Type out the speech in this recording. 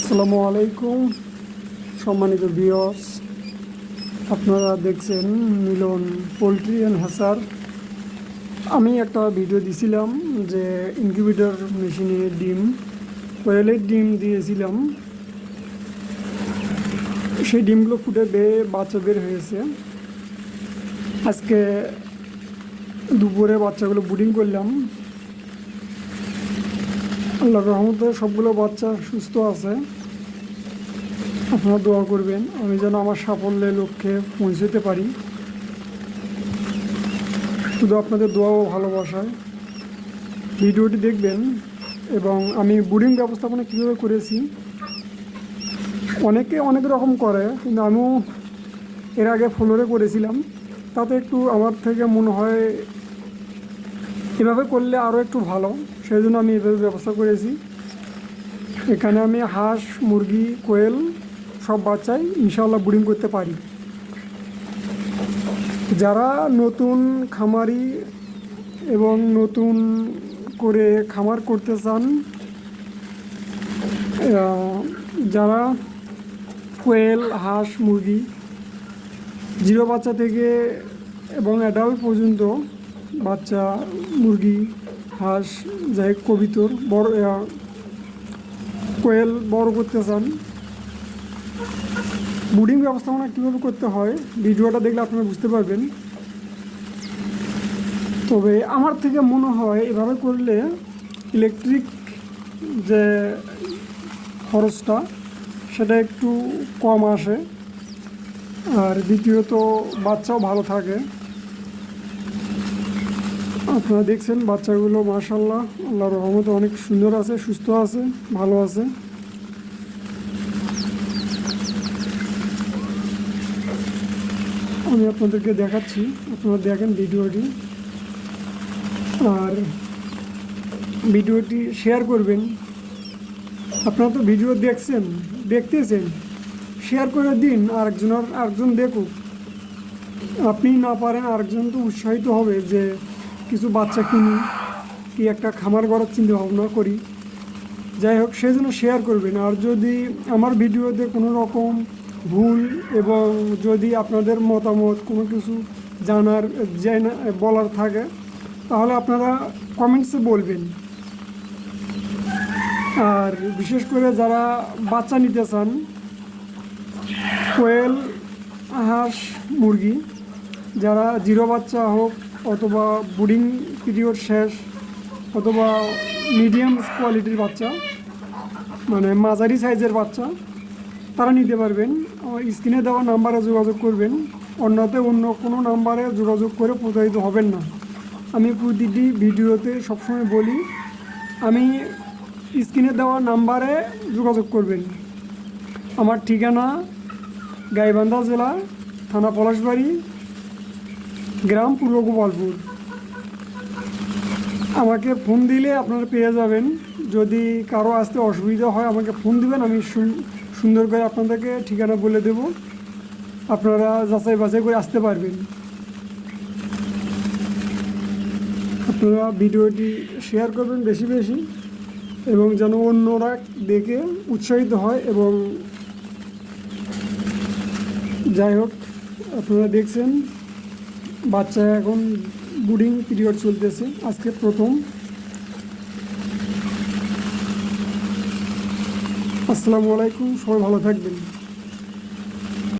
আসসালামু আলাইকুম সম্মানিত ভিউয়ার্স, আপনারা দেখছেন মিলন পোলট্রি অ্যান্ড হ্যাচার। আমি একটা ভিডিও দিছিলাম যে ইনকিউবেটর মেশিনে কোয়েলের ডিম দিয়েছিলাম। সেই ডিমগুলো ফুটে বাচ্চা বের হয়েছে। আজকে দুপুরে বাচ্চাগুলো ব্রিডিং করলাম। আল্লাহর রহমতে সবগুলো বাচ্চা সুস্থ আছে। আপনারা দোয়া করবেন আমি যেন আমার সাফল্যের লক্ষ্যে পৌঁছতে পারি। শুধু আপনাদের দোয়া ও ভালোবাসায় ভিডিওটি দেখবেন। এবং আমি ব্রিডিং ব্যবস্থাপনা কীভাবে করেছি, অনেকে অনেক রকম করে, কিন্তু আমিও এর আগে ফ্লোরে করেছিলাম। তাতে একটু আমার থেকে মনে হয় এভাবে করলে আরও একটু ভালো, সেই জন্য আমি এভাবে ব্যবস্থা করেছি। এখানে আমি হাঁস, মুরগি, কোয়েল সব বাচ্চাই ইনশাআল্লাহ ব্রিডিং করতে পারি। যারা নতুন খামারি এবং নতুন করে খামার করতে চান, যারা কোয়েল, হাঁস, মুরগি 0 বাচ্চা থেকে এবং অ্যাডাল্ট পর্যন্ত বাচ্চা মুরগি, হাঁস, যাই কবিতর বড় কোয়েল বড় করতে চান, ব্রিডিং ব্যবস্থাপনা কীভাবে করতে হয় ভিডিওটা দেখলে আপনারা বুঝতে পারবেন। তবে আমার থেকে মনে হয় এভাবে করলে ইলেকট্রিক যে খরচটা সেটা একটু কম আসে, আর দ্বিতীয়ত বাচ্চাও ভালো থাকে। আপনারা দেখছেন বাচ্চাগুলো মাশাআল্লাহ আল্লাহর রহমতে অনেক সুন্দর আছে, সুস্থ আছে, ভালো আছে। আমি আপনাদেরকে দেখাচ্ছি, আপনারা দেখেন ভিডিওটি, আর ভিডিওটি শেয়ার করবেন। আপনারা তো ভিডিও দেখতেছেন, শেয়ার করে দিন, আরেকজন দেখুক। আপনি না পারেন আরেকজন তো উৎসাহিত হবে যে কিছু বাচ্চা কিনি, কি একটা খামার করার চিন্তা ভাবনা করি। যাই হোক, সেই জন্য শেয়ার করবেন। আর যদি আমার ভিডিওতে কোনো রকম ভুল এবং যদি আপনাদের মতামত কোনো কিছু বলার থাকে, তাহলে আপনারা কমেন্টসে বলবেন। আর বিশেষ করে যারা বাচ্চা নিতে চান, কোয়েল, হাঁস, মুরগি, যারা 0 বাচ্চা হোক অথবা ব্রিডিং পিরিয়ড শেষ অথবা মিডিয়াম কোয়ালিটির বাচ্চা, মানে মাঝারি সাইজের বাচ্চা, তারা নিতে পারবেন। স্ক্রিনে দেওয়া নাম্বারে যোগাযোগ করবেন, অন্যতে অন্য কোনো নাম্বারে যোগাযোগ করে প্রতারিত হবেন না। আমি প্রতিটি ভিডিওতে সবসময় বলি, আমি স্ক্রিনে দেওয়া নাম্বারে যোগাযোগ করবেন। আমার ঠিকানা গাইবান্ধা জেলা, থানা পলাশবাড়ি, গ্রাম পূর্ব গোপালপুর। আমাকে ফোন দিলে আপনারা পেয়ে যাবেন। যদি কারো আসতে অসুবিধা হয় আমাকে ফোন দিবেন, আমি সুন্দর করে আপনাদেরকে ঠিকানা বলে দেব, আপনারা যাচাই বাছাই করে আসতে পারবেন। আপনারা ভিডিওটি শেয়ার করবেন বেশি বেশি, এবং যেন অন্যরা দেখে উৎসাহিত হয়। এবং যাই হোক, আপনারা দেখছেন বাচ্চা এখন ব্রিডিং পিরিয়ড চলতেছে, আজকে প্রথম। আসসালামু আলাইকুম, সবাই ভালো থাকবেন।